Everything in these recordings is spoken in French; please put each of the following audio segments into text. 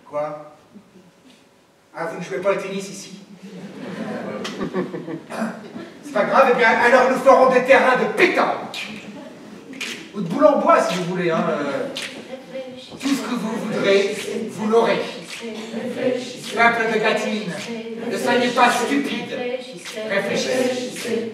Quoi? Ah, vous ne jouez pas au tennis ici? C'est pas grave, eh bien, alors nous ferons des terrains de pétanque. Ou de boule en bois, si vous voulez, hein. Tout ce que vous voudrez, vous l'aurez. Peuple de Gâtine, ne soyez pas stupide. Réfléchissez.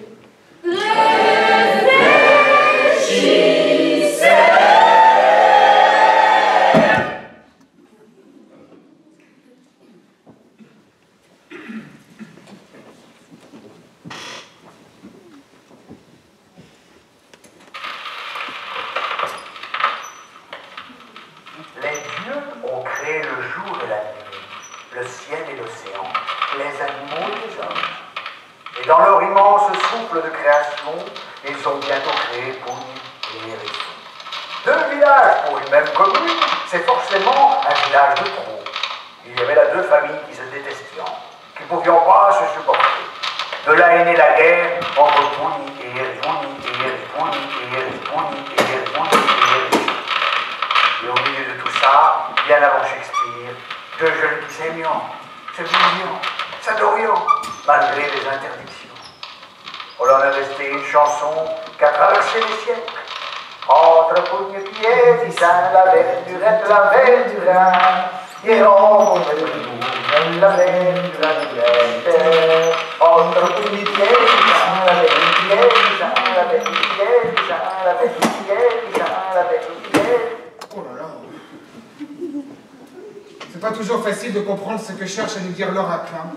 C'est pas toujours facile de comprendre ce que cherche à nous dire l'oracle, hein.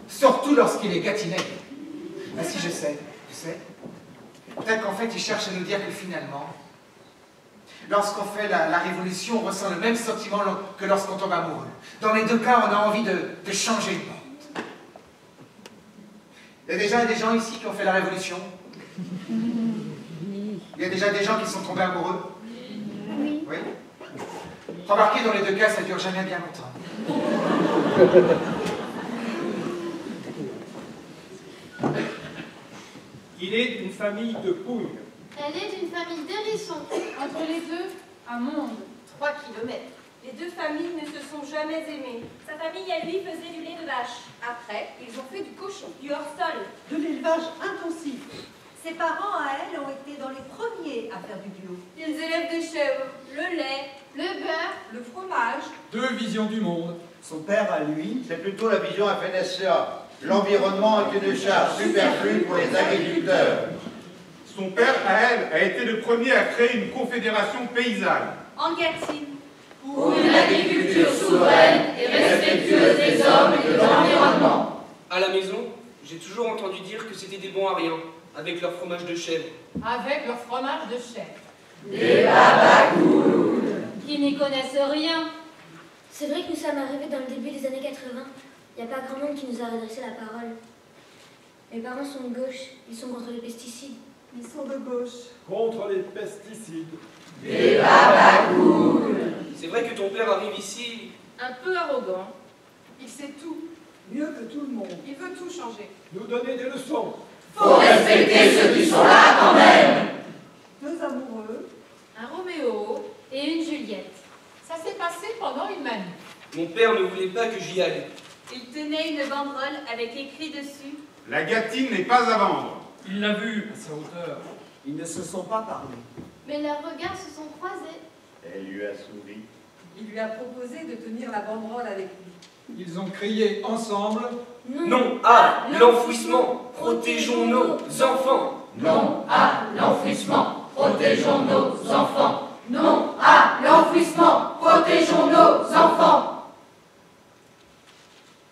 Surtout lorsqu'il est gâtiné. Ah si, je sais. Peut-être qu'en fait, il cherche à nous dire que finalement, lorsqu'on fait la révolution, on ressent le même sentiment que lorsqu'on tombe amoureux. Dans les deux cas, on a envie de changer le monde. Il y a déjà des gens ici qui ont fait la révolution. Il y a déjà des gens qui sont tombés amoureux. Oui. Remarquez, dans les deux cas, ça ne dure jamais bien longtemps. Il est d'une famille de pougnes. Elle est d'une famille d'hérissons. Entre les deux, un monde. 3 kilomètres. Les deux familles ne se sont jamais aimées. Sa famille à lui faisait du lait de vache. Après, ils ont fait du cochon. Du hors-sol. De l'élevage intensif. Ses parents à elle ont été dans les premiers à faire du bio. Ils élèvent des chèvres, le lait, Le beurre. Le fromage. Deux visions du monde. Son père, à lui, c'est plutôt la vision FNSEA. L'environnement est une charge superflue pour les agriculteurs. Son père, à elle, a été le premier à créer une confédération paysanne. en Gâtine. Pour une agriculture souveraine et respectueuse des hommes et de l'environnement. À la maison, j'ai toujours entendu dire que c'était des bons à rien, avec leur fromage de chèvre. Avec leur fromage de chèvre. Des babagoules. Qui n'y connaissent rien. C'est vrai que nous sommes arrivés dans le début des années 80. Il n'y a pas grand monde qui nous a redressé la parole. Mes parents sont de gauche, ils sont contre les pesticides. Ils sont de gauche. Contre les pesticides. Des babagoules. C'est vrai que ton père arrive ici. Un peu arrogant. Il sait tout. Mieux que tout le monde. Il veut tout changer. Nous donner des leçons. Faut respecter ceux qui sont là quand même. Deux amoureux. Un Roméo Et une Juliette. Ça s'est passé pendant une manif. Mon père ne voulait pas que j'y aille. Il tenait une banderole avec écrit dessus. La Gâtine n'est pas à vendre. Il l'a vu à sa hauteur. Ils ne se sont pas parlé. Mais leurs regards se sont croisés. Elle lui a souri. Il lui a proposé de tenir la banderole avec lui. Ils ont crié ensemble. Non à l'enfouissement. Protégeons nos enfants. Non à l'enfouissement. Protégeons nos enfants. Non à l'enfouissement. Protégeons nos enfants.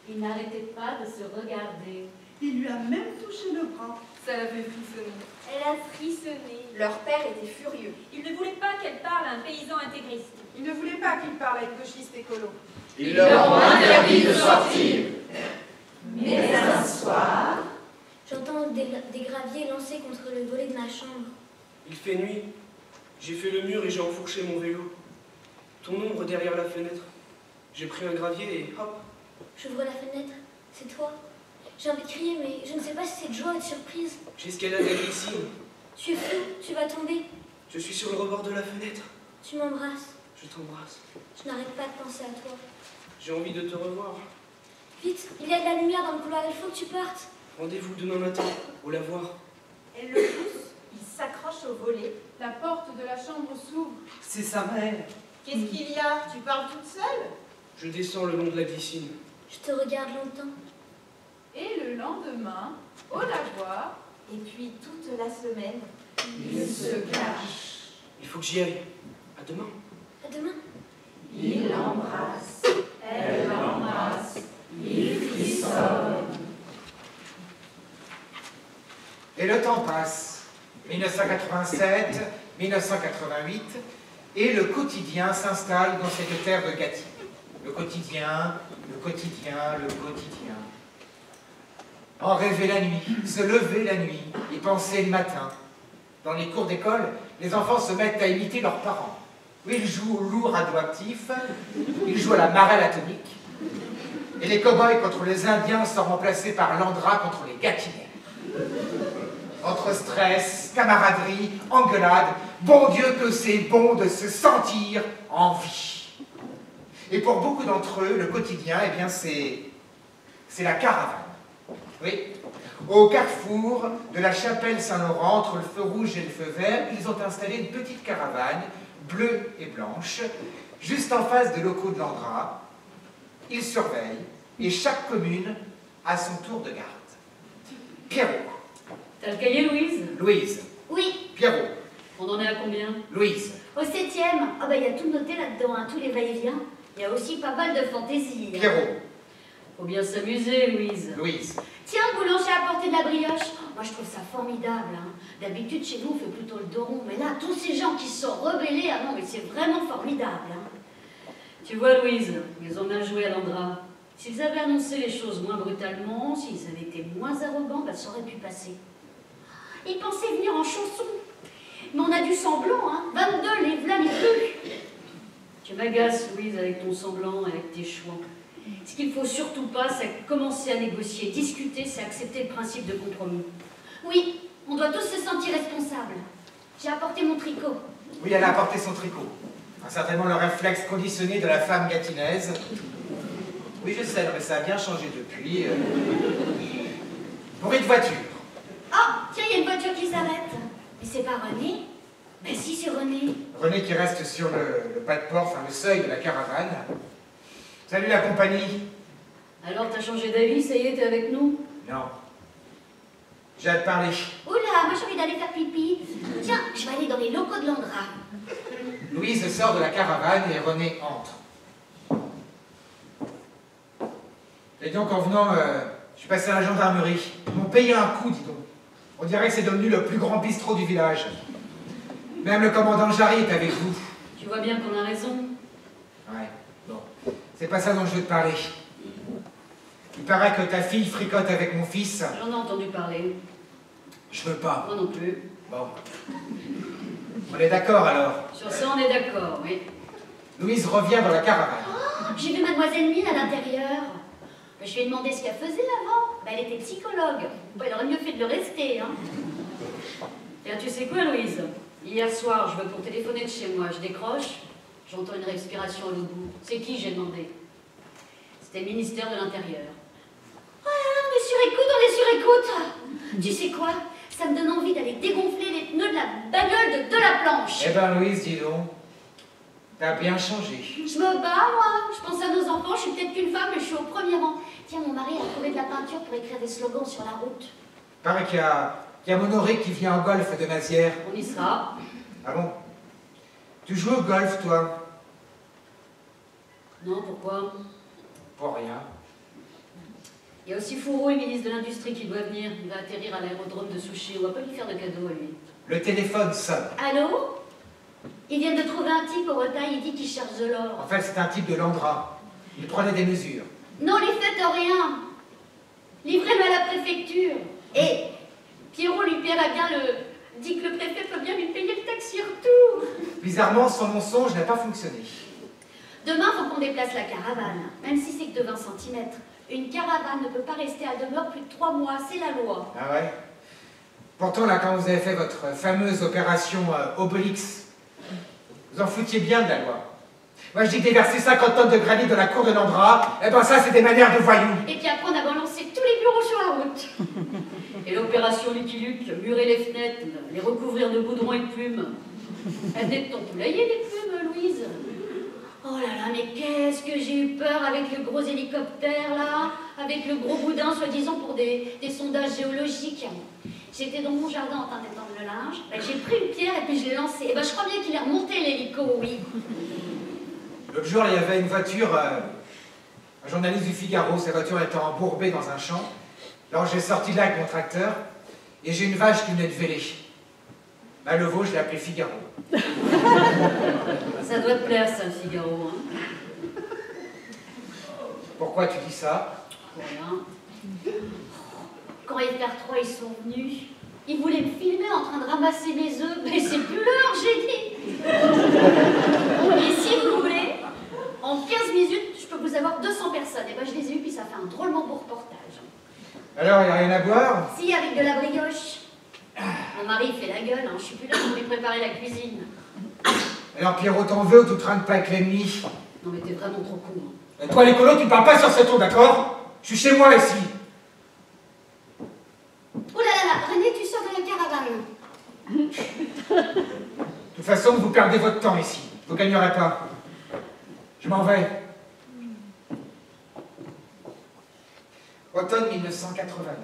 Ils n'arrêtaient pas de se regarder. Il lui a même touché le bras. Ça l'a fait frissonner. Elle a frissonné. Leur père était furieux. Il ne voulait pas qu'elle parle à un paysan intégriste. Il ne voulait pas qu'il parle avec gauchiste écolo. Ils leur ont interdit de sortir. Mais un soir, J'entends des graviers lancés contre le volet de ma chambre. Il fait nuit. J'ai fait le mur et j'ai enfourché mon vélo. Ton ombre derrière la fenêtre. J'ai pris un gravier et hop. J'ouvre la fenêtre. C'est toi. J'ai envie de crier, mais je ne sais pas si c'est de joie ou de surprise. J'ai escaladé la glycine. Tu es fou, tu vas tomber. Je suis sur le rebord de la fenêtre. Tu m'embrasses. Je t'embrasse. Je n'arrête pas de penser à toi. J'ai envie de te revoir. Vite, il y a de la lumière dans le couloir, il faut que tu partes. Rendez-vous demain matin, au lavoir. Elle le pousse, il s'accroche au volet. La porte de la chambre s'ouvre. C'est sa mère. Qu'est-ce qu'il y a? Tu parles toute seule? Je descends le long de la glycine. Je te regarde longtemps. Et le lendemain, au lavoir, et puis toute la semaine, il se cache. Il faut que j'y aille. À demain. À demain. Il l'embrasse, elle l'embrasse, il frissonne. Et le temps passe. 1987, 1988, et le quotidien s'installe dans cette terre de Gatti. Le quotidien, le quotidien, le quotidien. En rêver la nuit, se lever la nuit, y penser le matin. Dans les cours d'école, les enfants se mettent à imiter leurs parents. Ils jouent au loup radioactif, ils jouent à la marelle atomique, et les cow-boys contre les Indiens sont remplacés par Landra contre les Gâtinais. Entre stress, camaraderie, engueulade, bon Dieu que c'est bon de se sentir en vie. Et pour beaucoup d'entre eux, le quotidien, eh bien, c'est la caravane. Oui, au carrefour de la chapelle Saint-Laurent, entre le feu rouge et le feu vert, ils ont installé une petite caravane, bleue et blanche, juste en face de locaux de l'Andra. Ils surveillent, et chaque commune a son tour de garde. Pierrot. T'as le cahier, Louise? Louise. Oui. Pierrot. On en est à combien? Louise. Au 7e. Ah bah il y a tout noté là-dedans, hein, tous les va-et-vient. Il y a aussi pas mal de fantaisie. Hein. Pierrot. Faut bien s'amuser, Louise. Louise. Tiens, boulanger a apporté de la brioche. Moi, je trouve ça formidable. Hein. D'habitude, chez nous, on fait plutôt le dos rond. Mais là, tous ces gens qui se sont rebellés, ah non, mais c'est vraiment formidable. Hein. Tu vois, Louise, ils ont mal joué à l'Andra. S'ils avaient annoncé les choses moins brutalement, s'ils avaient été moins arrogants, bah, ça aurait pu passer. Ils pensaient venir en chanson. Mais on a du semblant, hein. 22, les v'là les plus. Tu m'agaces, Louise, avec ton semblant, avec tes choix. Ce qu'il ne faut surtout pas, c'est commencer à négocier. Discuter, c'est accepter le principe de compromis. Oui, on doit tous se sentir responsables. J'ai apporté mon tricot. Oui, elle a apporté son tricot. Certainement le réflexe conditionné de la femme gatinaise. Oui, je sais, mais ça a bien changé depuis. Bruit de voiture. Ah, tiens, il y a une voiture qui s'arrête. Mais c'est pas René? Ben si, c'est René. René qui reste sur le pas de porte, enfin le seuil de la caravane. Salut la compagnie. Alors, t'as changé d'avis, ça y est, t'es avec nous? Non. J'ai à te parler. Oula, moi j'ai envie d'aller faire pipi. Tiens, je vais aller dans les locaux de l'Andra. Louise sort de la caravane et René entre. Et donc en venant, je suis passé à la gendarmerie. Ils m'ont payé un coup, dis donc. On dirait que c'est devenu le plus grand bistrot du village. Même le commandant Jarry est avec vous. Tu vois bien qu'on a raison. Ouais, bon. C'est pas ça dont je veux te parler. Il paraît que ta fille fricote avec mon fils. J'en ai entendu parler. Je veux pas. Moi non plus. Bon. On est d'accord alors. Sur ça, on est d'accord, oui. Louise revient dans la caravane. Oh, j'ai vu mademoiselle Mine à l'intérieur. Je lui ai demandé ce qu'elle faisait avant. Ben, elle était psychologue. Bon, elle aurait mieux fait de le rester, hein. Tiens, tu sais quoi, Louise? Hier soir, je veux pour téléphoner de chez moi. Je décroche, j'entends une respiration à l'autre bout. C'est qui, j'ai demandé? C'était le ministère de l'Intérieur. Oh là là, on est sur écoute, on est sur écoute. Tu sais quoi? Ça me donne envie d'aller dégonfler les pneus de la bagnole de la planche. Eh ben Louise, dis donc, t'as bien changé. Je me bats, moi. Je pense à nos enfants, je suis peut-être qu'une femme, mais je suis au premier rang. Tiens, mon mari a trouvé de la peinture pour écrire des slogans sur la route. Paraît qu'il y a Monoré qui vient en golf de Mazières. On y sera. Ah bon? Tu joues au golf, toi? Non, pourquoi? Pour rien. Il y a aussi Fourreau, ministre de l'Industrie, qui doit venir. Il va atterrir à l'aérodrome de Souchy. On va pas lui faire de cadeau à lui. Le téléphone sonne. Allô? Ils viennent de trouver un type au retail, il dit qu'il cherche de l'or. En fait, c'est un type de Landra. Il prenait des mesures. Non, les faites rien. Livrez-le à la préfecture. Et Pierrot lui paiera bien dit que le préfet peut bien lui payer le taxi retour. Bizarrement, son mensonge n'a pas fonctionné. Demain, il faut qu'on déplace la caravane, même si c'est que de 20 cm. Une caravane ne peut pas rester à demeure plus de 3 mois, c'est la loi. Ah ouais? Pourtant, là, quand vous avez fait votre fameuse opération Obélix, vous en foutiez bien de la loi. Moi je dis que déverser 50 tonnes de granit dans la cour de Landra, eh ben ça c'est des manières de voyous. Et puis après on a balancé tous les bureaux sur la route. Et l'opération Lucky Luke, murer les fenêtres, les recouvrir de goudron et de plumes. Elle venait de ton poulailler les plumes, Louise. Oh là là, mais qu'est-ce que j'ai eu peur avec le gros hélicoptère là, avec le gros boudin soi-disant pour des sondages géologiques. J'étais dans mon jardin en train d'étendre le linge, ben, j'ai pris une pierre et puis je l'ai lancée. Et ben je crois bien qu'il est remonté l'hélico, oui. L'autre jour, il y avait une voiture, un journaliste du Figaro, sa voiture était embourbée dans un champ. Alors j'ai sorti de là avec mon tracteur et j'ai une vache qui venait de véler. Bah, le veau, je l'ai appelé Figaro. Ça doit te plaire, ça, le Figaro. Hein. Pourquoi tu dis ça? Voilà. Quand FR3 ils sont venus, ils voulaient me filmer en train de ramasser mes œufs, mais c'est plus l'heure, j'ai dit. Et si vous voulez, en 15 minutes, je peux vous avoir 200 personnes. Et ben je les ai eues, puis ça fait un drôlement beau reportage. Alors, il n'y a rien à boire? Si, avec de la brioche. Mon mari il fait la gueule, hein. Je suis plus là pour lui préparer la cuisine. Alors Pierrot, t'en veux ou tu traînes pas avec l'ennemi? Non mais t'es vraiment trop con. Hein. Et toi l'écolo, tu parles pas sur ce ton, d'accord? Je suis chez moi ici. Oh là là là, René, tu sors de la caravane. De toute façon, vous perdez votre temps ici. Vous gagnerez pas. Je m'en vais. Automne 1989.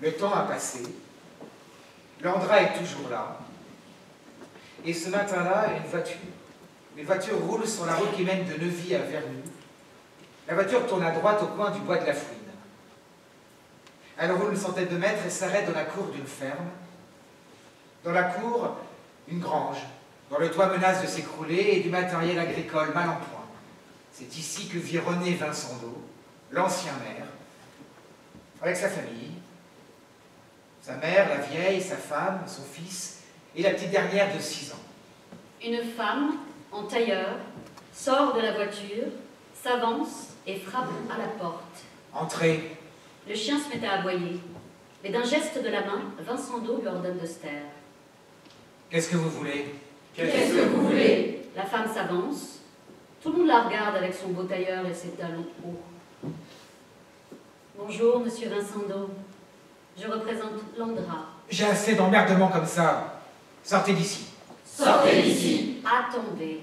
Le temps a passé. Landra est toujours là. Et ce matin-là, une voiture roule sur la route qui mène de Neuvy à Vernou. La voiture tourne à droite au coin du bois de la Fouine. Elle roule une centaine de mètres et s'arrête dans la cour d'une ferme. Dans la cour, une grange, dont le toit menace de s'écrouler, et du matériel agricole mal en point. C'est ici que vit René Vincendo, l'ancien maire, avec sa famille. Sa mère, la vieille, sa femme, son fils, et la petite dernière de 6 ans. Une femme, en tailleur, sort de la voiture, s'avance et frappe à la porte. Entrez. Le chien se met à aboyer. Mais d'un geste de la main, Vincendo lui ordonne de se taire. Qu'est-ce que vous voulez? Qu'est-ce que vous voulez? La femme s'avance. Tout le monde la regarde avec son beau tailleur et ses talons hauts. Bonjour, monsieur Vincendo. Je représente Landra. J'ai assez d'emmerdements comme ça. Sortez d'ici. Sortez d'ici. Attendez.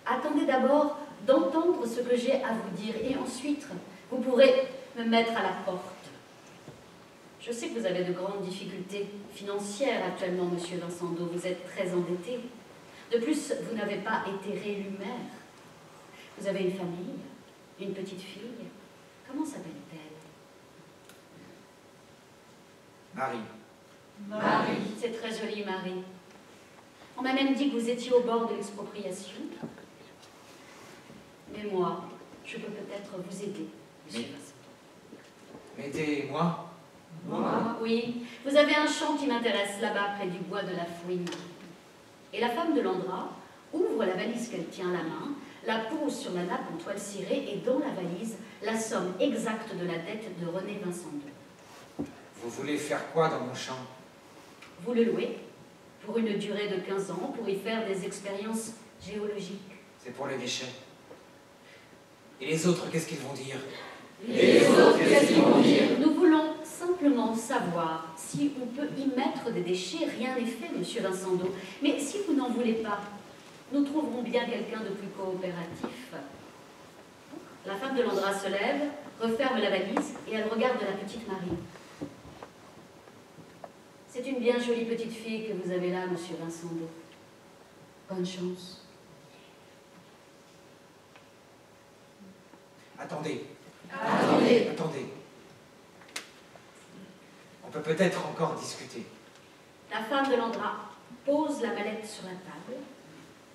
Attendez d'abord d'entendre ce que j'ai à vous dire. Et ensuite, vous pourrez me mettre à la porte. Je sais que vous avez de grandes difficultés financières actuellement, monsieur Vincendo. Vous êtes très endetté. De plus, vous n'avez pas été réélu maire. Vous avez une famille, une petite fille. Comment s'appelle-t-elle? Marie. Marie. C'est très joli, Marie. On m'a même dit que vous étiez au bord de l'expropriation. Mais moi, je peux peut-être vous aider, monsieur Vincendo. Aidez-moi. Moi? Oui. Vous avez un champ qui m'intéresse là-bas, près du bois de la Fouine. Et la femme de Landra ouvre la valise qu'elle tient à la main, la pose sur la nappe en toile cirée et dans la valise, la somme exacte de la dette de René Vincendo. Vous voulez faire quoi dans mon champ? Vous le louez pour une durée de 15 ans pour y faire des expériences géologiques. C'est pour les déchets. Et les autres, qu'est-ce qu'ils vont dire? Les autres, qu'est-ce qu'ils vont dire? Nous voulons simplement savoir si on peut y mettre des déchets. Rien n'est fait, monsieur Vincendo. Mais si vous n'en voulez pas, nous trouverons bien quelqu'un de plus coopératif. La femme de Landra se lève, referme la valise et elle regarde la petite Marie. C'est une bien jolie petite fille que vous avez là, monsieur Vincendo. Bonne chance. Attendez. Attendez. Attendez. On peut peut-être encore discuter. La femme de Landra pose la mallette sur la table.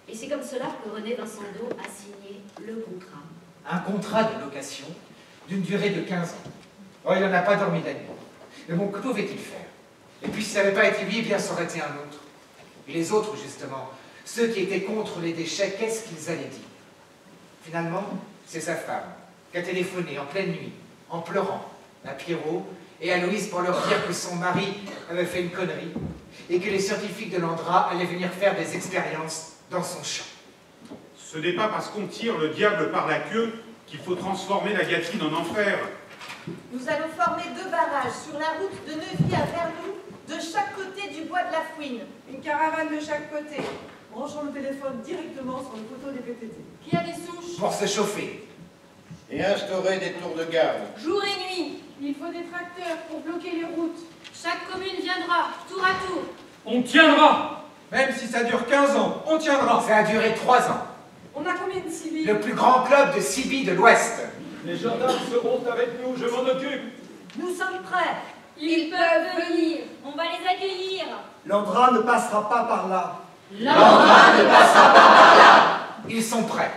Et c'est comme cela que René Vincendo a signé le contrat. Un contrat de location d'une durée de 15 ans. Oh, il n'en a pas dormi la nuit. Mais bon, que pouvait-il faire? Et puis, si ça n'avait pas été lui, bien ça aurait été un autre. Et les autres, justement, ceux qui étaient contre les déchets, qu'est-ce qu'ils allaient dire? Finalement, c'est sa femme qui a téléphoné en pleine nuit, en pleurant, à Pierrot et à Louise pour leur dire que son mari avait fait une connerie et que les scientifiques de Landra allaient venir faire des expériences dans son champ. Ce n'est pas parce qu'on tire le diable par la queue qu'il faut transformer la Gâtine en enfer. Nous allons former 2 barrages sur la route de Neuvy à Vernoux, de chaque côté du bois de la Fouine. Une caravane de chaque côté. Branchons le téléphone directement sur le poteau des PTT. Qui a des souches? Pour se chauffer. Et instaurer des tours de garde. Jour et nuit. Il faut des tracteurs pour bloquer les routes. Chaque commune viendra, tour à tour. On tiendra. Même si ça dure 15 ans, on tiendra. Ça a duré 3 ans. On a combien de civils? Le plus grand club de Sibi de l'Ouest. Les gendarmes seront avec nous, je m'en occupe. Nous sommes prêts. Ils peuvent venir. On va les accueillir. L'Andra ne passera pas par là. L'Andra ne passera pas par là. Ils sont prêts.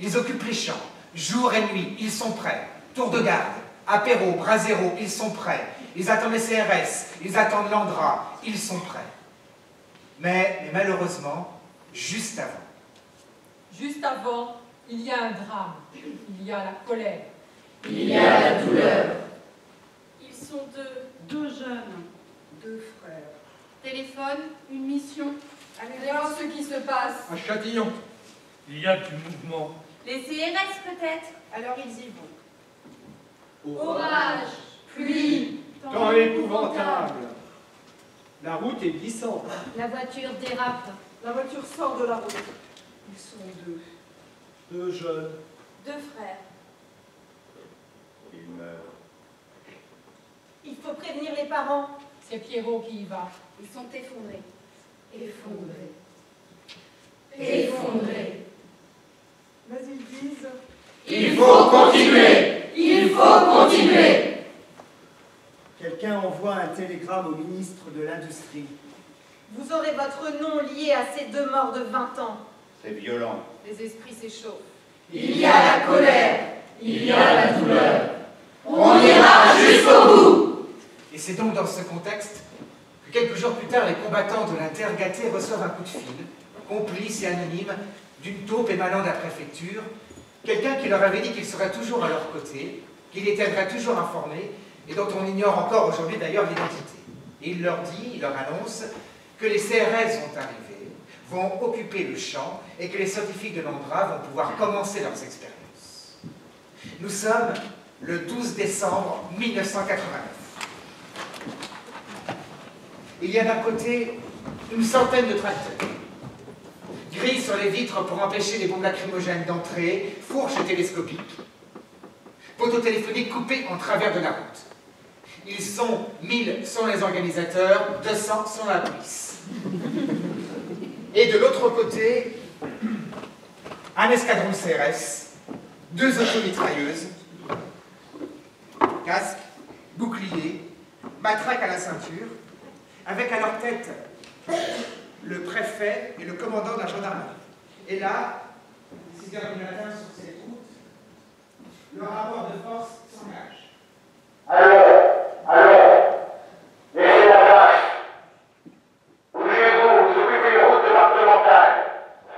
Ils occupent les champs. Jour et nuit, ils sont prêts. Tour de garde, apéro, brasero, ils sont prêts. Ils attendent les CRS, ils attendent l'Andra, ils sont prêts. Mais malheureusement, juste avant. Juste avant, il y a un drame. Il y a la colère. Il y a la douleur. Ils sont 2. 2 jeunes. 2 frères. Téléphone, une mission. Allez voir ce qui se passe. À Châtillon. Il y a du mouvement. Les CRS peut-être. Alors ils y vont. Orage, pluie, Temps épouvantable. La route est glissante. La voiture dérape. La voiture sort de la route. Ils sont 2. 2 jeunes. 2 frères. Il meurt. Il faut prévenir les parents. C'est Pierrot qui y va. Ils sont effondrés. Effondré. Effondré. Mais ils disent... Il faut continuer. Il faut continuer. Quelqu'un envoie un télégramme au ministre de l'Industrie. Vous aurez votre nom lié à ces 2 morts de 20 ans. C'est violent. Les esprits s'échauffent. Il y a la colère. Il y a la douleur. On ira jusqu'au bout. Et c'est donc dans ce contexte que quelques jours plus tard, les combattants de l'Intergaté reçoivent un coup de fil, complice et anonyme, d'une taupe émanant de la préfecture, quelqu'un qui leur avait dit qu'il serait toujours à leur côté, qu'il les tiendrait toujours informés, et dont on ignore encore aujourd'hui d'ailleurs l'identité. Et il leur dit, il leur annonce, que les CRS vont arriver, vont occuper le champ, et que les scientifiques de l'Andra vont pouvoir commencer leurs expériences. Nous sommes le 12 décembre 1989. Il y a d'un côté une centaine de tracteurs, grilles sur les vitres pour empêcher les bombes lacrymogènes d'entrer, fourches télescopiques, poteaux téléphoniques coupés en travers de la route. Ils sont 1000 sont les organisateurs, 200 sont la police. Et de l'autre côté, un escadron de CRS, 2 automitrailleuses, casque, bouclier, matraque à la ceinture, avec à leur tête le préfet et le commandant de la gendarmerie. Et là, 6 heures du matin sur cette route, le rapport de force s'engage. Alors, laissez la place. Bougez-vous, vous occupez une route départementale.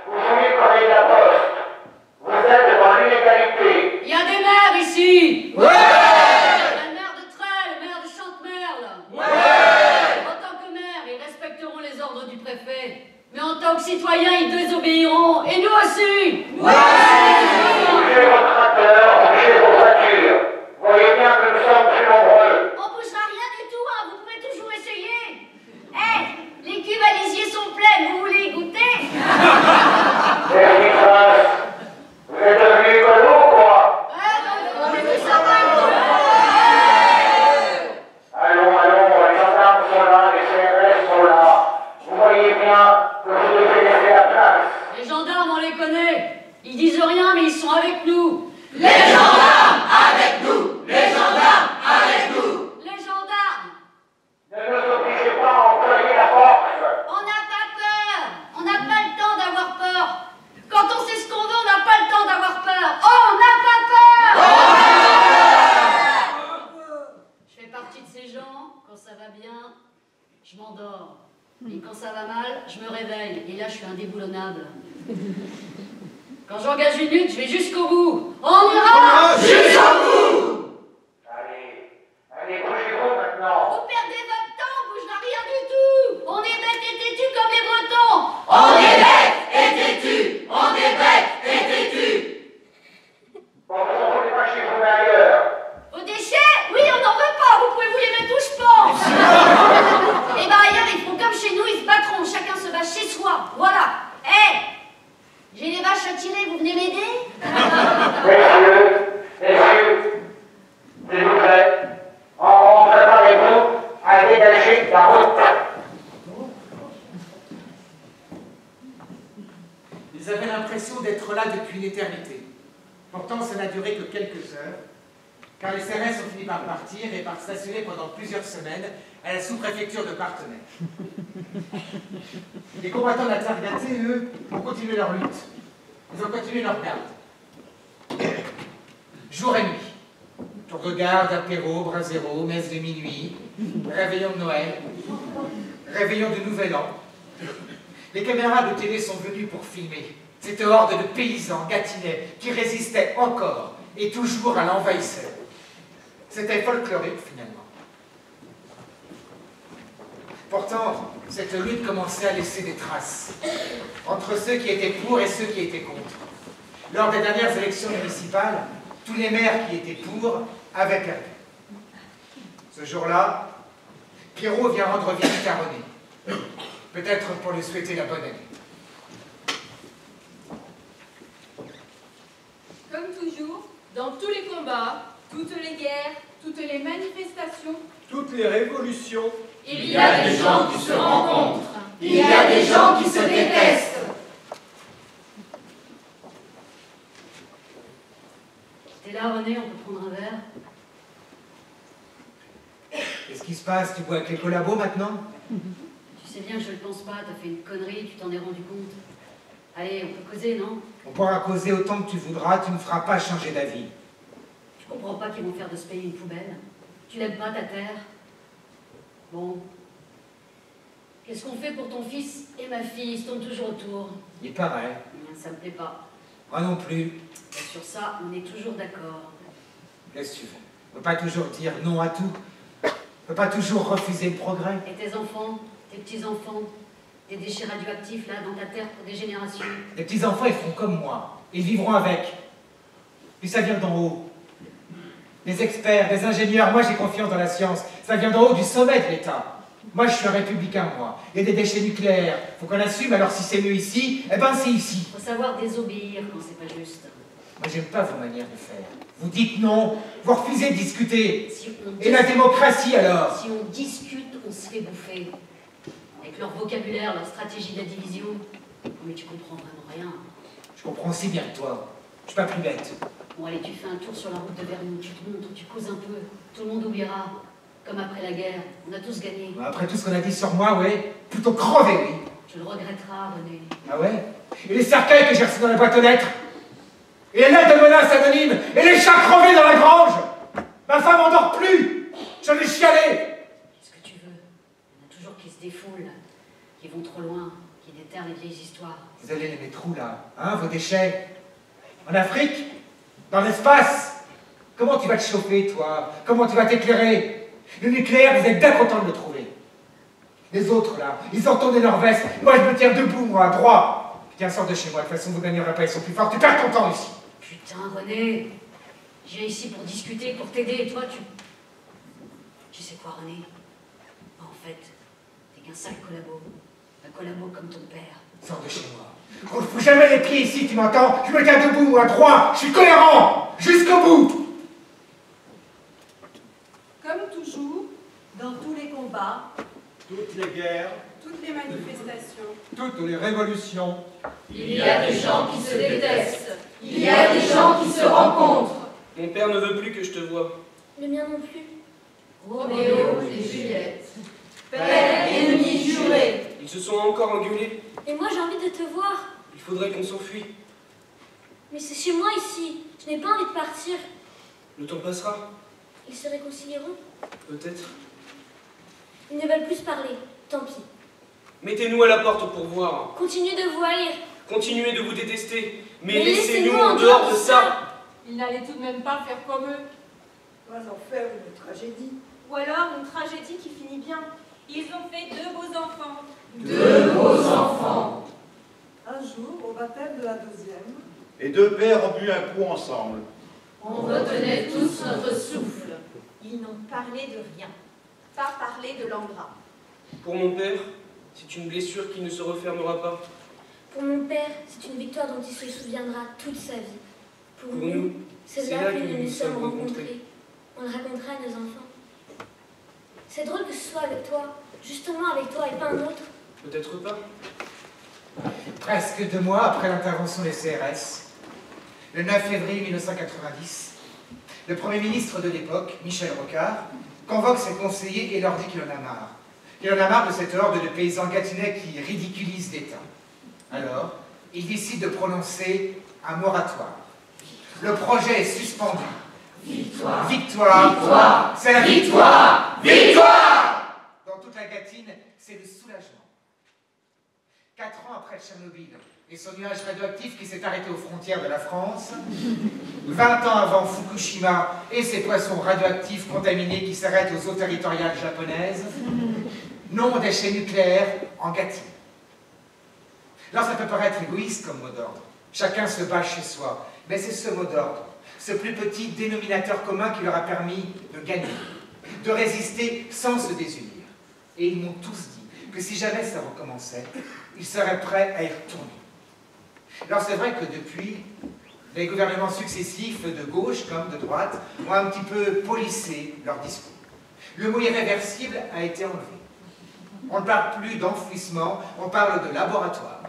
Vous fouillez le corneille de la poste. Vous êtes dans l'illégalité. Il y a des maires ici. Ouais. Le maire de Trelles, le maire de Chantemerle. Ouais. En tant que maire, ils respecteront les ordres du préfet. Mais en tant que citoyens, ils désobéiront. Et nous aussi. Ouais. Bougez votre tracteur, bougez vos voitures. Voyez bien que nous sommes plus nombreux. On bougera rien du tout, hein. Vous pouvez toujours essayer. Les cuves à lisier sont pleines, vous voulez y goûter? Qu'est-ce qui se passe? Vous êtes devenus écolo ou quoi? On est tous sympas. Allons, les gendarmes sont là, les CRS sont là. Vous voyez bien que vous devez laisser la place. Les gendarmes, on les connaît. Ils disent rien, mais ils sont avec nous. Les gendarmes avec nous. Les gendarmes avec nous. Les gendarmes. Ne nous obligez pas à employer la force. On n'a pas peur. On n'a pas le temps d'avoir peur. Quand on sait ce qu'on veut, on n'a pas le temps d'avoir peur. Oh, on n'a pas peur. Je fais partie de ces gens, quand ça va bien, je m'endors. Et quand ça va mal, je me réveille. Et là, je suis indéboulonnable. Quand j'engage une lutte, je vais jusqu'au bout. On ira jusqu'au bout. Allez, bougez-vous maintenant. Vous perdez votre temps, on bougera rien du tout. On est bêtes et têtus comme les Bretons. On est bêtes et têtus. On est bêtes et une éternité. Pourtant, ça n'a duré que quelques heures, car les CRS ont fini par partir et par stationner pendant plusieurs semaines à la sous-préfecture de Parthenay. Les combattants de la Targatée, eux, ont continué leur lutte. Ils ont continué leur garde. Jour et nuit. Tour de garde, apéro, bras zéro, messe de minuit, réveillon de Noël, réveillon de Nouvel An. Les caméras de télé sont venues pour filmer cette horde de paysans gâtinais qui résistaient encore et toujours à l'envahisseur. C'était folklorique finalement. Pourtant, cette lutte commençait à laisser des traces entre ceux qui étaient pour et ceux qui étaient contre. Lors des dernières élections municipales, tous les maires qui étaient pour avaient perdu. Ce jour-là, Pierrot vient rendre visite à René. Peut-être pour lui souhaiter la bonne année. Comme toujours, dans tous les combats, toutes les guerres, toutes les manifestations, toutes les révolutions, il y a des gens qui se rencontrent. Il y a des gens qui se détestent. T'es là, René, on peut prendre un verre? Qu'est-ce qui se passe? Tu bois avec les collabos maintenant? Tu sais bien que je ne le pense pas, t'as fait une connerie, tu t'en es rendu compte. Allez, on peut causer, non? On pourra causer autant que tu voudras, tu ne feras pas changer d'avis. Je comprends pas qu'ils vont faire de ce pays une poubelle. Tu n'aimes pas ta terre? Bon. Qu'est-ce qu'on fait pour ton fils et ma fille? Ils se tournent toujours autour. Il paraît. Ça me plaît pas. Moi non plus. Et sur ça, on est toujours d'accord. Qu'est-ce que tu veux? On ne peut pas toujours dire non à tout. On ne peut pas toujours refuser le progrès. Et tes enfants, tes petits-enfants, des déchets radioactifs là dans ta terre pour des générations? Les petits-enfants, ils feront comme moi. Ils vivront avec. Puis ça vient d'en haut. Des experts, des ingénieurs, moi j'ai confiance dans la science. Ça vient d'en haut, du sommet de l'État. Moi je suis un républicain, moi. Il y a des déchets nucléaires. Faut qu'on assume, alors si c'est mieux ici, eh ben c'est ici. Faut savoir désobéir quand c'est pas juste. Moi j'aime pas vos manières de faire. Vous dites non, vous refusez de discuter. Si et la démocratie alors? Si on discute, on se fait bouffer. Avec leur vocabulaire, leur stratégie de la division. Mais tu comprends vraiment rien. Je comprends aussi bien que toi. Je suis pas plus bête. Bon allez, tu fais un tour sur la route de Vernou, tu te montres, tu causes un peu. Tout le monde oubliera. Comme après la guerre, on a tous gagné. Après tout ce qu'on a dit sur moi, ouais, plutôt crevé, oui. Tu le regretteras, René. Ah ouais? Et les cercueils que j'ai reçus dans la boîte aux lettres? Et les lettres de menaces anonymes? Et les chats crevés dans la grange? Ma femme n'endort plus! J'en ai chialé! Qu'est-ce que tu veux? Il y en a toujours qui se défoulent, qui vont trop loin, qui déterrent les vieilles histoires. Vous allez les mettre où, là? Hein, vos déchets? En Afrique? Dans l'espace? Comment tu vas te chauffer, toi? Comment tu vas t'éclairer? Le nucléaire, vous êtes bien content de le trouver. Les autres, là, ils ont tourné leur veste. Moi, je me tiens debout, moi, droit. Tiens, sors de chez moi. De toute façon, vous gagnerez pas, ils sont plus forts. Tu perds ton temps ici. Putain, René. Je viens ici pour discuter, pour t'aider, et toi, tu sais quoi, René? En fait, t'es qu'un sale collabo. Un collabo comme ton père. Sors de chez moi. On ne fout jamais les pieds ici, tu m'entends? Je me tiens debout, moi, droit. Je suis cohérent. Jusqu'au bout. comme toujours, dans tous les combats, toutes les guerres, toutes les manifestations, toutes les révolutions, il y a des gens qui se détestent. Il y a des gens qui se rencontrent. Mon père ne veut plus que je te voie. Le mien non plus. Roméo et Juliette. Père ennemi juré. Ils se sont encore engueulés. Et moi j'ai envie de te voir. Il faudrait qu'on s'enfuit. Mais c'est chez moi ici. Je n'ai pas envie de partir. Le temps passera. Ils se réconcilieront. Peut-être. Ils ne veulent plus se parler. Tant pis. Mettez-nous à la porte pour voir. Continuez de vous haïr. Continuez de vous détester. Mais laissez-nous laissez-nous en dehors de ça. Ils n'allaient tout de même pas faire comme eux. Pas en faire une tragédie. ou alors une tragédie qui finit bien. Ils ont fait 2 beaux enfants. 2 beaux enfants. Un jour, au baptême de la 2e, les 2 pères ont bu un coup ensemble. On retenait tous notre souffle. Ils n'ont parlé de rien, pas parlé de l'engras. Pour mon père, c'est une blessure qui ne se refermera pas. Pour mon père, c'est une victoire dont il se souviendra toute sa vie. Pour nous, c'est là que nous nous sommes rencontrés. On le racontera à nos enfants. C'est drôle que ce soit avec toi, justement avec toi et pas un autre. Peut-être pas. Presque 2 mois après l'intervention des CRS, Le 9 février 1990, le Premier ministre de l'époque, Michel Rocard, convoque ses conseillers et leur dit qu'il en a marre. Il en a marre de cette horde de paysans gâtinais qui ridiculisent l'État. Alors, il décide de prononcer un moratoire. Le projet est suspendu. Victoire. Victoire. Victoire. C'est la Victoire. Victoire. Dans toute la Gâtine, c'est le soulagement. 4 ans après Tchernobyl et son nuage radioactif qui s'est arrêté aux frontières de la France, 20 ans avant Fukushima et ses poissons radioactifs contaminés qui s'arrêtent aux eaux territoriales japonaises, non aux déchets nucléaires en Gâtine. Alors ça peut paraître égoïste comme mot d'ordre. Chacun se bat chez soi. Mais c'est ce mot d'ordre, ce plus petit dénominateur commun qui leur a permis de gagner, de résister sans se désunir. Et ils m'ont tous dit que si jamais ça recommençait, ils seraient prêts à y retourner. Alors c'est vrai que depuis, les gouvernements successifs, de gauche comme de droite, ont un petit peu polissé leur discours. Le mot irréversible a été enlevé. On ne parle plus d'enfouissement, on parle de laboratoire.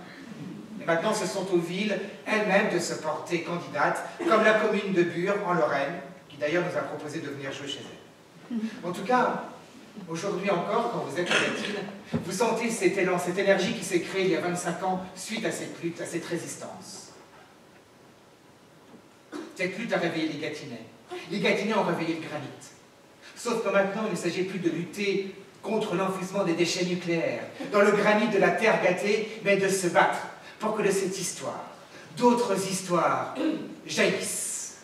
Et maintenant, ce sont aux villes elles-mêmes de se porter candidates, comme la commune de Bure, en Lorraine, qui d'ailleurs nous a proposé de venir jouer chez elle. En tout cas, aujourd'hui encore, quand vous êtes en Gâtine, vous sentez cet élan, cette énergie qui s'est créée il y a 25 ans suite à cette lutte, à cette résistance. Cette lutte a réveillé les Gâtinais. Les Gâtinais ont réveillé le granit. Sauf que maintenant, il ne s'agit plus de lutter contre l'enfouissement des déchets nucléaires, dans le granit de la terre gâtée, mais de se battre pour que de cette histoire, d'autres histoires jaillissent.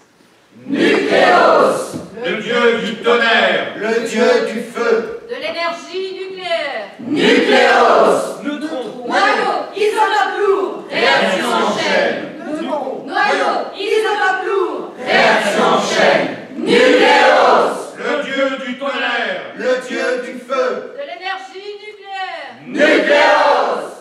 Nucléos, le dieu du tonnerre, le dieu du feu, de l'énergie nucléaire. Nucléos, neutrons, noyau, isotope lourd, réaction en chaîne, neutrons, noyau, isotope lourd, réaction en chaîne, Nucléos, le dieu du tonnerre, le dieu du feu, de l'énergie nucléaire. Nucléos,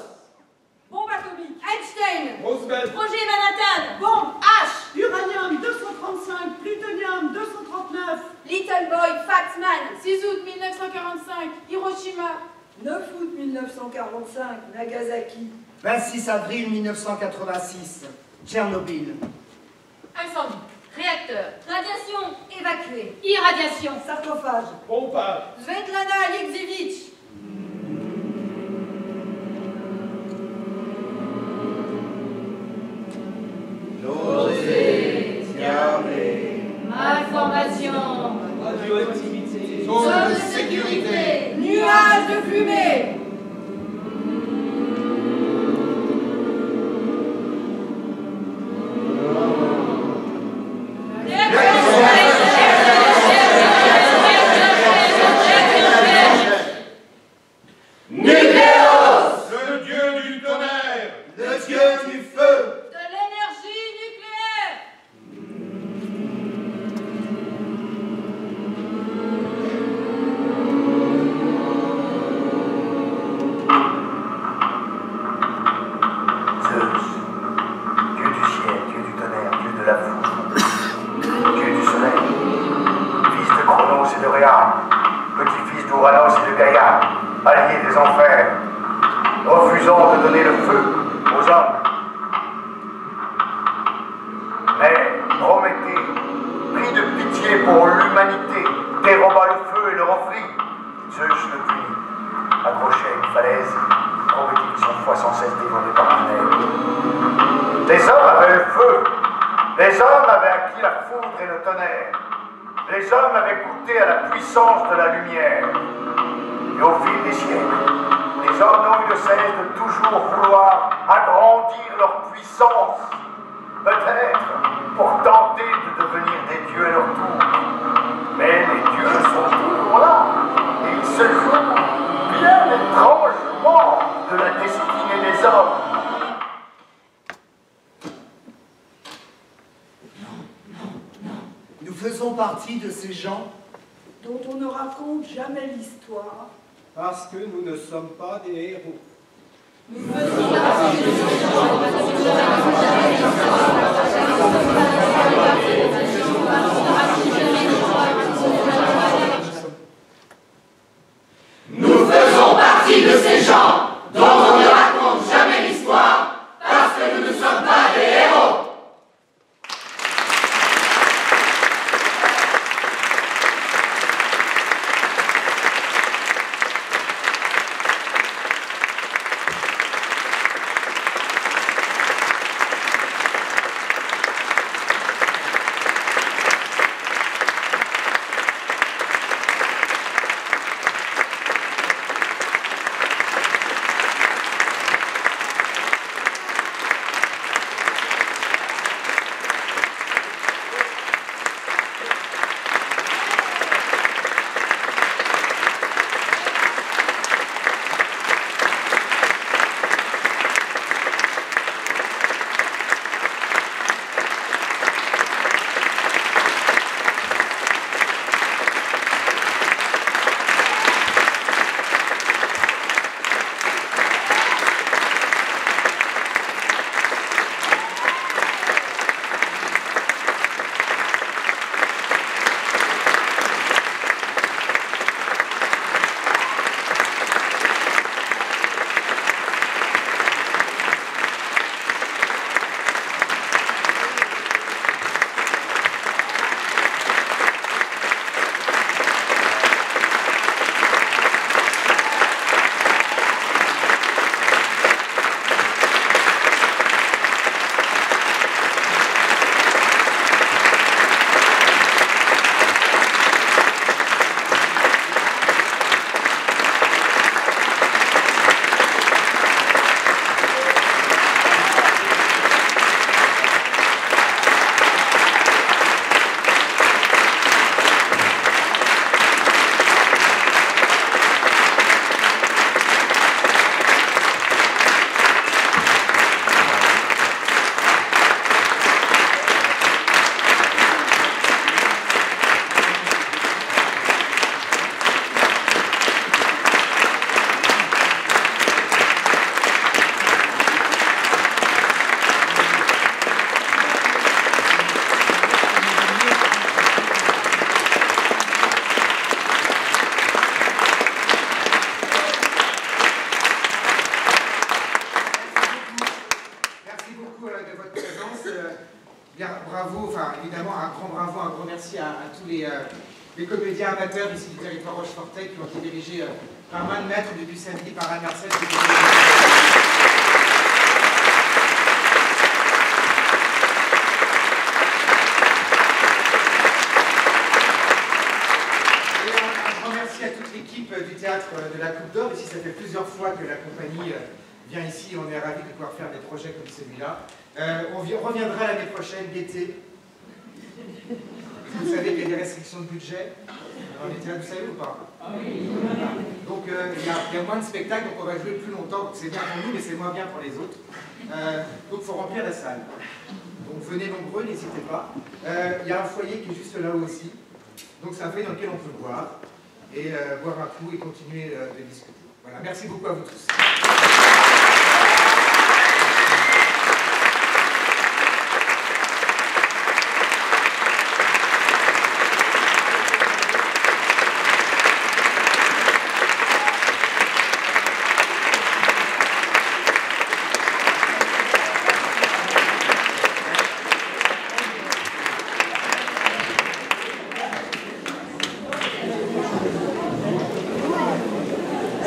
Bombe atomique. Einstein. Roosevelt, Projet Manhattan. Bombe H. Uranium 235, plutonium 239. Little Boy, Fat Man. 6 août 1945, Hiroshima. 9 août 1945, Nagasaki. 26 avril 1986, Tchernobyl. Incendie. Réacteur. Radiation. Évacuée. Irradiation. Sarcophage. pompage, Svetlana Alexievitch. Nausée, diarrhée, Malformation. radioactivité, Zone de sécurité. Nuage de fumée. Nucléos, le dieu du tonnerre, Le dieu du feu, De l'énergie nucléaire. Zeus, dieu du ciel, dieu du tonnerre, dieu de la foudre, dieu du soleil, fils de Chronos et de Rhea, petit-fils d'Ouranos et de Gaïa, allié des enfers, refusant de donner le feu aux hommes. Mais Prométhée, pris de pitié pour l'humanité, déroba le feu et le offrit. Zeus le punit, accroché à une falaise, Prométhée son foie sans cesse dévoré par un aigle. Les hommes avaient le feu, les hommes avaient acquis la foudre et le tonnerre, les hommes avaient goûté à la puissance de la lumière. Et au fil des siècles, les hommes n'ont eu de cesse de toujours vouloir agrandir leur puissance, peut-être pour tenter de devenir des dieux à leur tour. Mais les dieux sont toujours là, et ils se jouent bien étrangement de la destinée des hommes. nous faisons partie de ces gens Dont on ne raconte jamais l'histoire. parce que nous ne sommes pas des héros. Nous faisons partie de ces gens dont on ne raconte jamais l'histoire parce que nous ne sommes pas des héros. bravo, un gros merci à tous les comédiens amateurs ici du territoire rochefortais qui ont été dirigés par main de maître depuis samedi par Anne Marcel. À toute l'équipe du théâtre de la Coupe d'Or. Ici, ça fait plusieurs fois que la compagnie vient ici. On est ravis de pouvoir faire des projets comme celui-là. On reviendra l'année prochaine, l'été. Vous savez qu'il y a des restrictions de budget dans les théâtres, vous savez ou pas? Donc, il y a moins de spectacles, donc on va jouer plus longtemps. C'est bien pour nous, mais c'est moins bien pour les autres. Donc, il faut remplir la salle. Donc, venez nombreux, n'hésitez pas. Il y a un foyer qui est juste là aussi. Donc, c'est un foyer dans lequel on peut boire. Et boire un coup et continuer de discuter. Voilà, merci beaucoup à vous tous.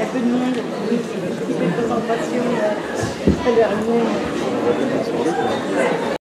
Un peu de monde, une présentation à l'heure.